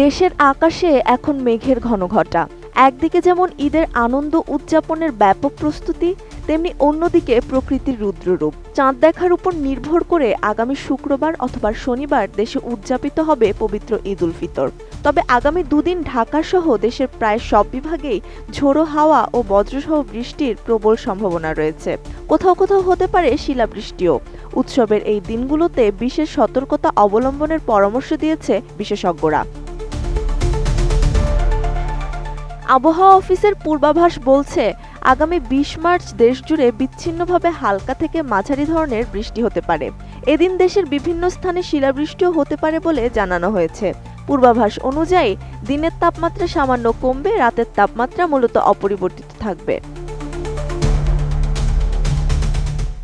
দেশের আকাশে এখন মেঘের ঘনঘটা। একদিকে যেমন ঈদের আনন্দ উদযাপনের ব্যাপক প্রস্তুতি, তেমনি অন্যদিকে প্রকৃতির রুদ্ররূপ। চাঁদ দেখার উপর নির্ভর করে আগামী শুক্রবার অথবা শনিবার দেশে উদযাপিত হবে পবিত্র ঈদ উল ফিতর। তবে আগামী দুদিন ঢাকাসহ দেশের প্রায় সব বিভাগেই ঝোড়ো হাওয়া ও বজ্রসহ বৃষ্টির প্রবল সম্ভাবনা রয়েছে। কোথাও কোথাও হতে পারে শিলাবৃষ্টিও। উৎসবের এই দিনগুলোতে বিশেষ সতর্কতা অবলম্বনের পরামর্শ দিয়েছে বিশেষজ্ঞরা। আবহাওয়া অফিসের পূর্বাভাস বলছে, আগামী ২০ মার্চ দেশজুড়ে বিচ্ছিন্নভাবে হালকা থেকে মাঝারি ধরনের বৃষ্টি হতে পারে। এদিন দেশের বিভিন্ন স্থানে শিলাবৃষ্টিও হতে পারে বলে জানানো হয়েছে। পূর্বাভাস অনুযায়ী দিনের তাপমাত্রা সামান্য কমবে, রাতের তাপমাত্রা মূলত অপরিবর্তিত থাকবে।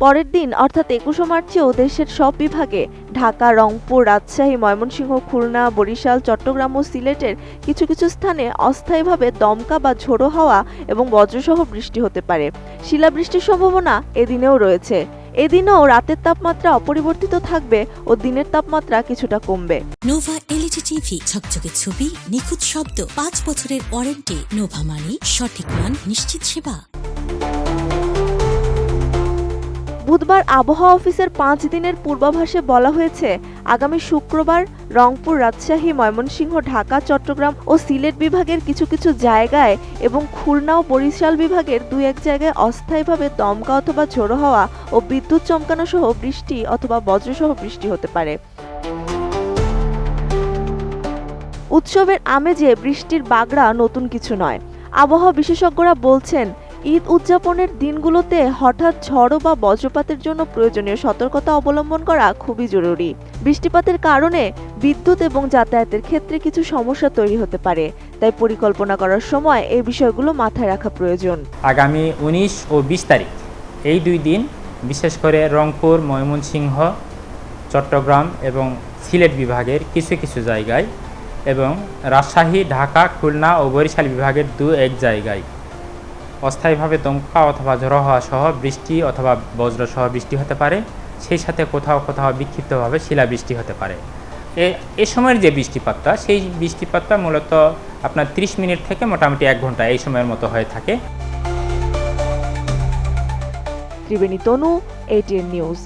পরের দিন অর্থাৎ ২১ মার্চেও দেশের সব বিভাগে ঢাকা, রংপুর, রাজশাহী, ময়মনসিংহ, খুলনা, বরিশাল, চট্টগ্রাম ও সিলেটের কিছু কিছু স্থানে অস্থায়ীভাবে দমকা বা ঝোড়ো হাওয়া এবং বজ্রসহ বৃষ্টি হতে পারে। শিলাবৃষ্টির সম্ভাবনা এদিনেও রয়েছে। এদিনও রাতের তাপমাত্রা অপরিবর্তিত থাকবে ও দিনের তাপমাত্রা কিছুটা কমবে। নোভা এলইডি টিভি, ঝকঝকে ছবি, নিখুঁত শব্দ, ৫ বছরের ওয়ারেন্টি। নোভা মানে সঠিক মান, নিশ্চিত সেবা। বুধবার আবহাওয়া অফিসের ৫ দিনের পূর্বাভাসে বলা হয়েছে, আগামী শুক্রবার রংপুর, রাজশাহী, ময়মনসিংহ, ঢাকা, চট্টগ্রাম ও সিলেট বিভাগের কিছু কিছু জায়গায় এবং খুলনা ও বরিশাল বিভাগের ২-১ জায়গায় অস্থায়ীভাবে দমকা অথবা ঝোড়ো হাওয়া ও বিদ্যুৎ চমকানো সহ বৃষ্টি অথবা বজ্রসহ বৃষ্টি হতে পারে। উৎসবের আমেজে বৃষ্টির বাগড়া নতুন কিছু নয়। আবহাওয়া বিশেষজ্ঞরা বলছেন, ঈদ উদযাপনের দিনগুলোতে হঠাৎ ঝড়ো বা বজ্রপাতের জন্য প্রয়োজনীয় সতর্কতা অবলম্বন করা খুবই জরুরি। বৃষ্টিপাতের কারণে বিদ্যুৎ এবং যাতায়াতের ক্ষেত্রে কিছু সমস্যা তৈরি হতে পারে, তাই পরিকল্পনা করার সময় এই বিষয়গুলো মাথায় রাখা প্রয়োজন। আগামী ১৯ ও ২০ তারিখ এই ২ দিন বিশেষ করে রংপুর, ময়মনসিংহ, চট্টগ্রাম এবং সিলেট বিভাগের কিছু কিছু জায়গায় এবং রাজশাহী, ঢাকা, খুলনা ও বরিশাল বিভাগের ২-১ জায়গায় অস্থায়ীভাবে দমকা অথবা ঝড়ো হাওয়া সহ বৃষ্টি অথবা বজ্র সহ বৃষ্টি হতে পারে। সেই সাথে কোথাও কোথাও বিক্ষিপ্তভাবে শিলাবৃষ্টি হতে পারে। এ সময়ের যে বৃষ্টিপাতটা, সেই বৃষ্টিপাতটা মূলত আপনার ৩০ মিনিট থেকে মোটামুটি ১ ঘন্টা এই সময়ের মতো হয়ে থাকে। ত্রিবেণী তনু, ATN নিউজ।